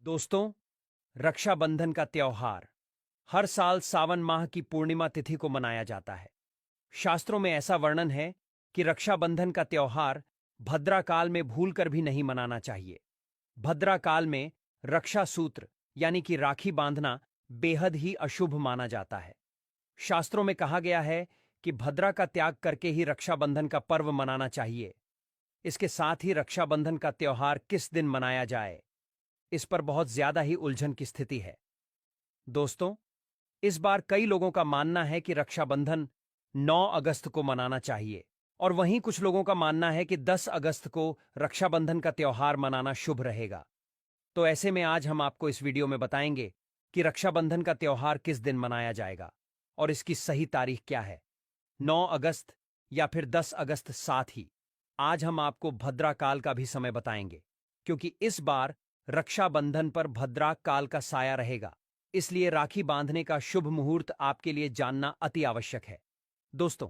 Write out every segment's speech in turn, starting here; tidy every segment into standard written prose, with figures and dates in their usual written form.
दोस्तों, रक्षाबंधन का त्योहार हर साल सावन माह की पूर्णिमा तिथि को मनाया जाता है। शास्त्रों में ऐसा वर्णन है कि रक्षाबंधन का त्योहार भद्रा काल में भूलकर भी नहीं मनाना चाहिए। भद्रा काल में रक्षा सूत्र यानी कि राखी बांधना बेहद ही अशुभ माना जाता है। शास्त्रों में कहा गया है कि भद्रा का त्याग करके ही रक्षाबंधन का पर्व मनाना चाहिए। इसके साथ ही रक्षाबंधन का त्योहार किस दिन मनाया जाए, इस पर बहुत ज्यादा ही उलझन की स्थिति है। दोस्तों, इस बार कई लोगों का मानना है कि रक्षाबंधन 9 अगस्त को मनाना चाहिए और वहीं कुछ लोगों का मानना है कि 10 अगस्त को रक्षाबंधन का त्योहार मनाना शुभ रहेगा। तो ऐसे में आज हम आपको इस वीडियो में बताएंगे कि रक्षाबंधन का त्योहार किस दिन मनाया जाएगा और इसकी सही तारीख क्या है, 9 अगस्त या फिर 10 अगस्त। साथ ही आज हम आपको भद्रा काल का भी समय बताएंगे, क्योंकि इस बार रक्षाबंधन पर भद्रा काल का साया रहेगा। इसलिए राखी बांधने का शुभ मुहूर्त आपके लिए जानना अति आवश्यक है। दोस्तों,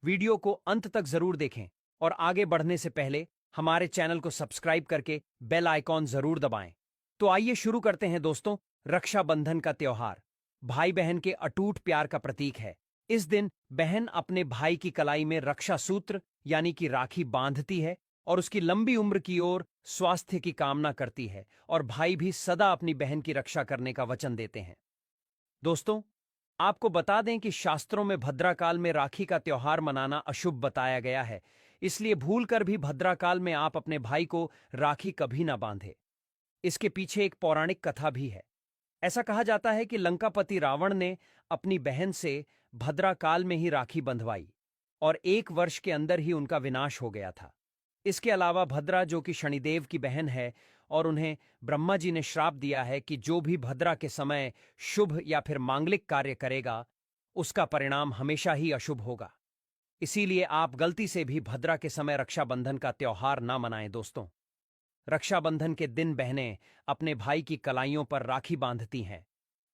वीडियो को अंत तक जरूर देखें और आगे बढ़ने से पहले हमारे चैनल को सब्सक्राइब करके बेल आइकॉन जरूर दबाएं। तो आइए शुरू करते हैं। दोस्तों, रक्षाबंधन का त्योहार भाई बहन के अटूट प्यार का प्रतीक है। इस दिन बहन अपने भाई की कलाई में रक्षा सूत्र यानी कि राखी बांधती है और उसकी लंबी उम्र की ओर स्वास्थ्य की कामना करती है, और भाई भी सदा अपनी बहन की रक्षा करने का वचन देते हैं। दोस्तों, आपको बता दें कि शास्त्रों में भद्राकाल में राखी का त्योहार मनाना अशुभ बताया गया है। इसलिए भूलकर भी भद्राकाल में आप अपने भाई को राखी कभी ना बांधे। इसके पीछे एक पौराणिक कथा भी है। ऐसा कहा जाता है कि लंकापति रावण ने अपनी बहन से भद्राकाल में ही राखी बंधवाई और 1 वर्ष के अंदर ही उनका विनाश हो गया था। इसके अलावा भद्रा, जो कि शनिदेव की बहन है, और उन्हें ब्रह्मा जी ने श्राप दिया है कि जो भी भद्रा के समय शुभ या फिर मांगलिक कार्य करेगा, उसका परिणाम हमेशा ही अशुभ होगा। इसीलिए आप गलती से भी भद्रा के समय रक्षाबंधन का त्योहार ना मनाएं। दोस्तों, रक्षाबंधन के दिन बहनें अपने भाई की कलाइयों पर राखी बांधती हैं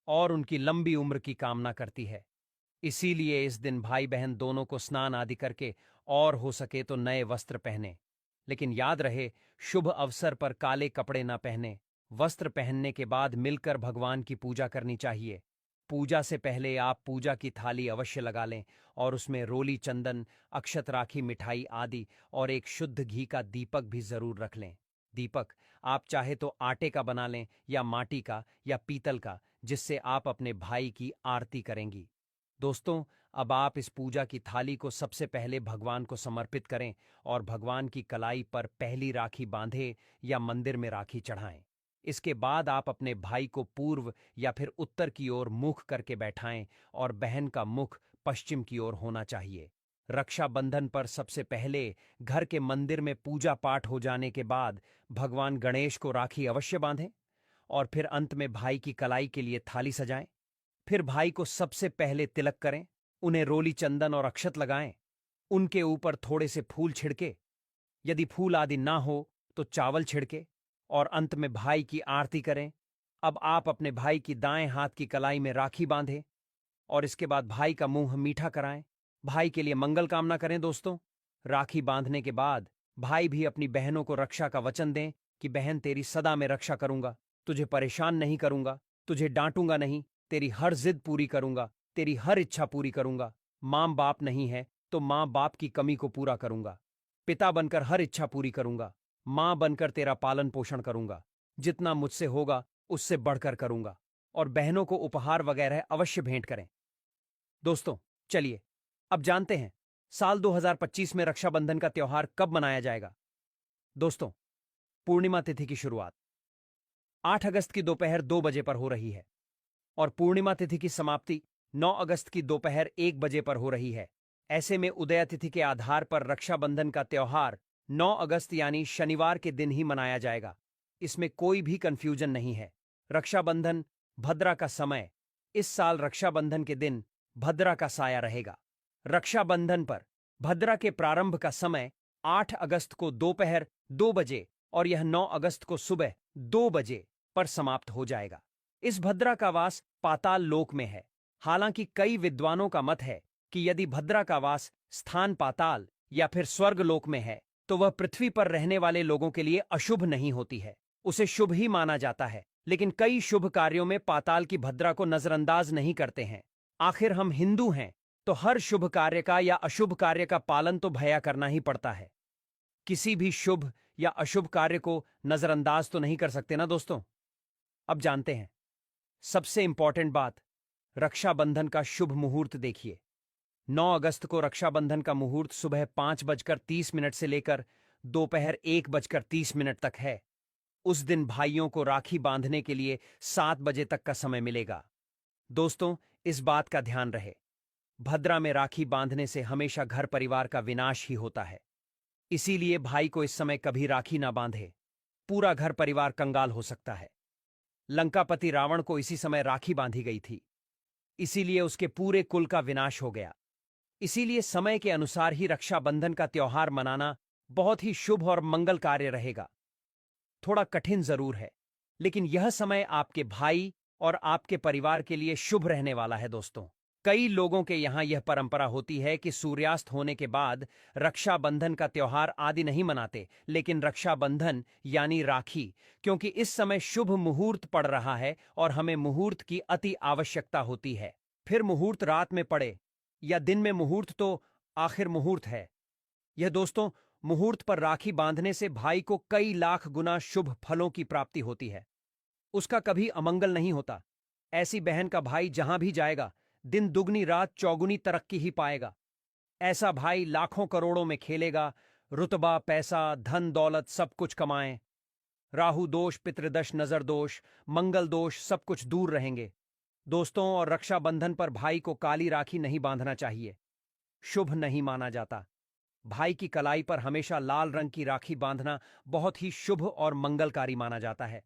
और उनकी लंबी उम्र की कामना करती है। इसीलिए इस दिन भाई बहन दोनों को स्नान आदि करके और हो सके तो नए वस्त्र पहने। लेकिन याद रहे, शुभ अवसर पर काले कपड़े न पहने। वस्त्र पहनने के बाद मिलकर भगवान की पूजा करनी चाहिए। पूजा से पहले आप पूजा की थाली अवश्य लगा लें और उसमें रोली, चंदन, अक्षत, राखी, मिठाई आदि और एक शुद्ध घी का दीपक भी जरूर रख लें। दीपक आप चाहे तो आटे का बना लें या माटी का या पीतल का, जिससे आप अपने भाई की आरती करेंगी। दोस्तों, अब आप इस पूजा की थाली को सबसे पहले भगवान को समर्पित करें और भगवान की कलाई पर पहली राखी बांधें या मंदिर में राखी चढ़ाएं। इसके बाद आप अपने भाई को पूर्व या फिर उत्तर की ओर मुख करके बैठाएं और बहन का मुख पश्चिम की ओर होना चाहिए। रक्षाबंधन पर सबसे पहले घर के मंदिर में पूजा पाठ हो जाने के बाद भगवान गणेश को राखी अवश्य बांधें और फिर अंत में भाई की कलाई के लिए थाली सजाएं। फिर भाई को सबसे पहले तिलक करें, उन्हें रोली, चंदन और अक्षत लगाएं। उनके ऊपर थोड़े से फूल छिड़के, यदि फूल आदि ना हो तो चावल छिड़के, और अंत में भाई की आरती करें। अब आप अपने भाई की दाएं हाथ की कलाई में राखी बांधें और इसके बाद भाई का मुंह मीठा कराएं। भाई के लिए मंगल कामना करें। दोस्तों, राखी बांधने के बाद भाई भी अपनी बहनों को रक्षा का वचन दें कि बहन, तेरी सदा मैं रक्षा करूंगा, तुझे परेशान नहीं करूंगा, तुझे डांटूंगा नहीं, तेरी हर जिद पूरी करूंगा, तेरी हर इच्छा पूरी करूंगा। मां बाप नहीं है तो मां बाप की कमी को पूरा करूंगा। पिता बनकर हर इच्छा पूरी करूंगा। मां बनकर तेरा पालन पोषण करूंगा। जितना मुझसे होगा उससे बढ़कर करूंगा। और बहनों को उपहार वगैरह अवश्य भेंट करें। दोस्तों, चलिए अब जानते हैं साल 2025 में रक्षाबंधन का त्योहार कब मनाया जाएगा। दोस्तों, पूर्णिमा तिथि की शुरुआत 8 अगस्त की दोपहर 2 बजे पर हो रही है और पूर्णिमा तिथि की समाप्ति 9 अगस्त की दोपहर 1 बजे पर हो रही है। ऐसे में उदय तिथि के आधार पर रक्षाबंधन का त्योहार 9 अगस्त यानी शनिवार के दिन ही मनाया जाएगा। इसमें कोई भी कंफ्यूजन नहीं है। रक्षाबंधन भद्रा का समय, इस साल रक्षाबंधन के दिन भद्रा का साया रहेगा। रक्षाबंधन पर भद्रा के प्रारंभ का समय 8 अगस्त को दोपहर 2 बजे और यह 9 अगस्त को सुबह 2 बजे पर समाप्त हो जाएगा। इस भद्रा का वास पाताल लोक में है। हालांकि कई विद्वानों का मत है कि यदि भद्रा का वास स्थान पाताल या फिर स्वर्ग लोक में है तो वह पृथ्वी पर रहने वाले लोगों के लिए अशुभ नहीं होती है, उसे शुभ ही माना जाता है। लेकिन कई शुभ कार्यों में पाताल की भद्रा को नजरअंदाज नहीं करते हैं। आखिर हम हिंदू हैं, तो हर शुभ कार्य का या अशुभ कार्य का पालन तो भैया करना ही पड़ता है। किसी भी शुभ या अशुभ कार्य को नजरअंदाज तो नहीं कर सकते ना दोस्तों। अब जानते हैं सबसे इंपॉर्टेंट बात, रक्षाबंधन का शुभ मुहूर्त देखिए। 9 अगस्त को रक्षाबंधन का मुहूर्त सुबह 5:30 से लेकर दोपहर 1:30 तक है। उस दिन भाइयों को राखी बांधने के लिए 7 बजे तक का समय मिलेगा। दोस्तों, इस बात का ध्यान रहे, भद्रा में राखी बांधने से हमेशा घर परिवार का विनाश ही होता है। इसीलिए भाई को इस समय कभी राखी ना बांधे, पूरा घर परिवार कंगाल हो सकता है। लंकापति रावण को इसी समय राखी बांधी गई थी, इसीलिए उसके पूरे कुल का विनाश हो गया। इसीलिए समय के अनुसार ही रक्षाबंधन का त्योहार मनाना बहुत ही शुभ और मंगल कार्य रहेगा। थोड़ा कठिन जरूर है, लेकिन यह समय आपके भाई और आपके परिवार के लिए शुभ रहने वाला है दोस्तों। कई लोगों के यहां यह परंपरा होती है कि सूर्यास्त होने के बाद रक्षाबंधन का त्योहार आदि नहीं मनाते, लेकिन रक्षाबंधन यानी राखी, क्योंकि इस समय शुभ मुहूर्त पड़ रहा है और हमें मुहूर्त की अति आवश्यकता होती है। फिर मुहूर्त रात में पड़े या दिन में, मुहूर्त तो आखिर मुहूर्त है। यह दोस्तों, मुहूर्त पर राखी बांधने से भाई को कई लाख गुना शुभ फलों की प्राप्ति होती है। उसका कभी अमंगल नहीं होता। ऐसी बहन का भाई जहां भी जाएगा, दिन दुगनी रात चौगुनी तरक्की ही पाएगा। ऐसा भाई लाखों करोड़ों में खेलेगा, रुतबा, पैसा, धन दौलत सब कुछ कमाए। राहु दोष, पितृदोष, नजर दोष, मंगल दोष सब कुछ दूर रहेंगे दोस्तों। और रक्षाबंधन पर भाई को काली राखी नहीं बांधना चाहिए, शुभ नहीं माना जाता। भाई की कलाई पर हमेशा लाल रंग की राखी बांधना बहुत ही शुभ और मंगलकारी माना जाता है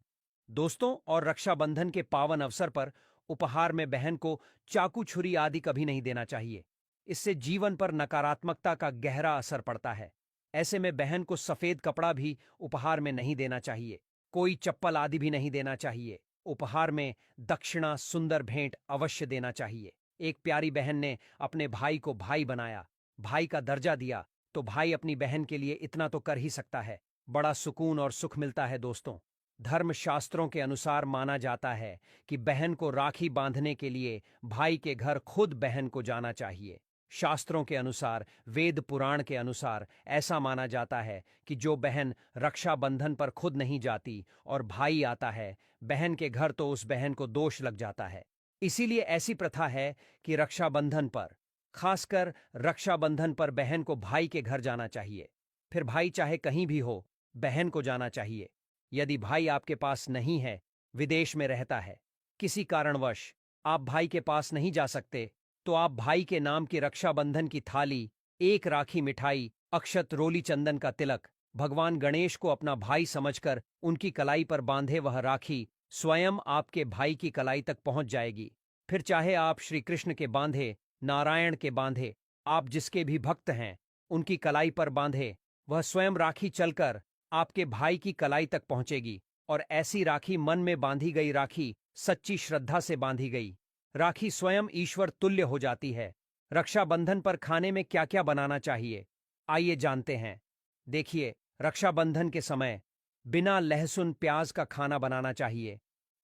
दोस्तों। और रक्षाबंधन के पावन अवसर पर उपहार में बहन को चाकू, छुरी आदि कभी नहीं देना चाहिए। इससे जीवन पर नकारात्मकता का गहरा असर पड़ता है। ऐसे में बहन को सफेद कपड़ा भी उपहार में नहीं देना चाहिए, कोई चप्पल आदि भी नहीं देना चाहिए। उपहार में दक्षिणा, सुंदर भेंट अवश्य देना चाहिए। एक प्यारी बहन ने अपने भाई को भाई बनाया, भाई का दर्जा दिया, तो भाई अपनी बहन के लिए इतना तो कर ही सकता है। बड़ा सुकून और सुख मिलता है दोस्तों। धर्म शास्त्रों के अनुसार माना जाता है कि बहन को राखी बांधने के लिए भाई के घर खुद बहन को जाना चाहिए। शास्त्रों के अनुसार, वेद पुराण के अनुसार ऐसा माना जाता है कि जो बहन रक्षाबंधन पर खुद नहीं जाती और भाई आता है बहन के घर, तो उस बहन को दोष लग जाता है। इसीलिए ऐसी प्रथा है कि रक्षाबंधन पर, खासकर रक्षाबंधन पर बहन को भाई के घर जाना चाहिए। फिर भाई चाहे कहीं भी हो, बहन को जाना चाहिए। यदि भाई आपके पास नहीं है, विदेश में रहता है, किसी कारणवश आप भाई के पास नहीं जा सकते, तो आप भाई के नाम की रक्षाबंधन की थाली, एक राखी मिठाई, अक्षत, रोली, चंदन का तिलक, भगवान गणेश को अपना भाई समझकर उनकी कलाई पर बांधे। वह राखी स्वयं आपके भाई की कलाई तक पहुंच जाएगी। फिर चाहे आप श्री कृष्ण के बांधे, नारायण के बांधे, आप जिसके भी भक्त हैं उनकी कलाई पर बांधे, वह स्वयं राखी चलकर आपके भाई की कलाई तक पहुंचेगी। और ऐसी राखी, मन में बांधी गई राखी, सच्ची श्रद्धा से बांधी गई राखी स्वयं ईश्वर तुल्य हो जाती है। रक्षाबंधन पर खाने में क्या क्या बनाना चाहिए, आइए जानते हैं। देखिए, रक्षाबंधन के समय बिना लहसुन प्याज का खाना बनाना चाहिए,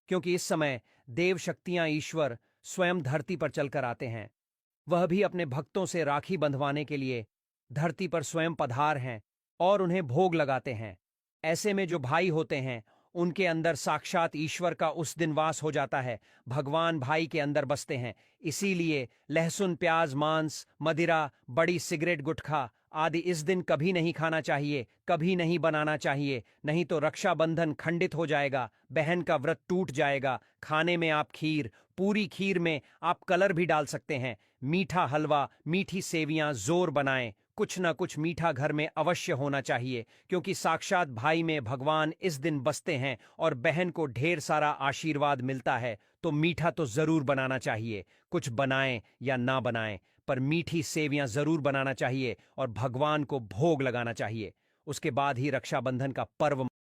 क्योंकि इस समय देव शक्तियां, ईश्वर स्वयं धरती पर चलकर आते हैं। वह भी अपने भक्तों से राखी बंधवाने के लिए धरती पर स्वयं पधार हैं और उन्हें भोग लगाते हैं। ऐसे में जो भाई होते हैं उनके अंदर साक्षात ईश्वर का उस दिन वास हो जाता है। भगवान भाई के अंदर बसते हैं। इसीलिए लहसुन, प्याज, मांस, मदिरा, बड़ी सिगरेट, गुटखा आदि इस दिन कभी नहीं खाना चाहिए, कभी नहीं बनाना चाहिए, नहीं तो रक्षाबंधन खंडित हो जाएगा, बहन का व्रत टूट जाएगा। खाने में आप खीर, पूरी खीर में आप कलर भी डाल सकते हैं, मीठा हलवा, मीठी सेवियां जोर बनाएं। कुछ न कुछ मीठा घर में अवश्य होना चाहिए, क्योंकि साक्षात भाई में भगवान इस दिन बसते हैं और बहन को ढेर सारा आशीर्वाद मिलता है। तो मीठा तो जरूर बनाना चाहिए, कुछ बनाएं या ना बनाएं, पर मीठी सेवियां जरूर बनाना चाहिए और भगवान को भोग लगाना चाहिए। उसके बाद ही रक्षाबंधन का पर्व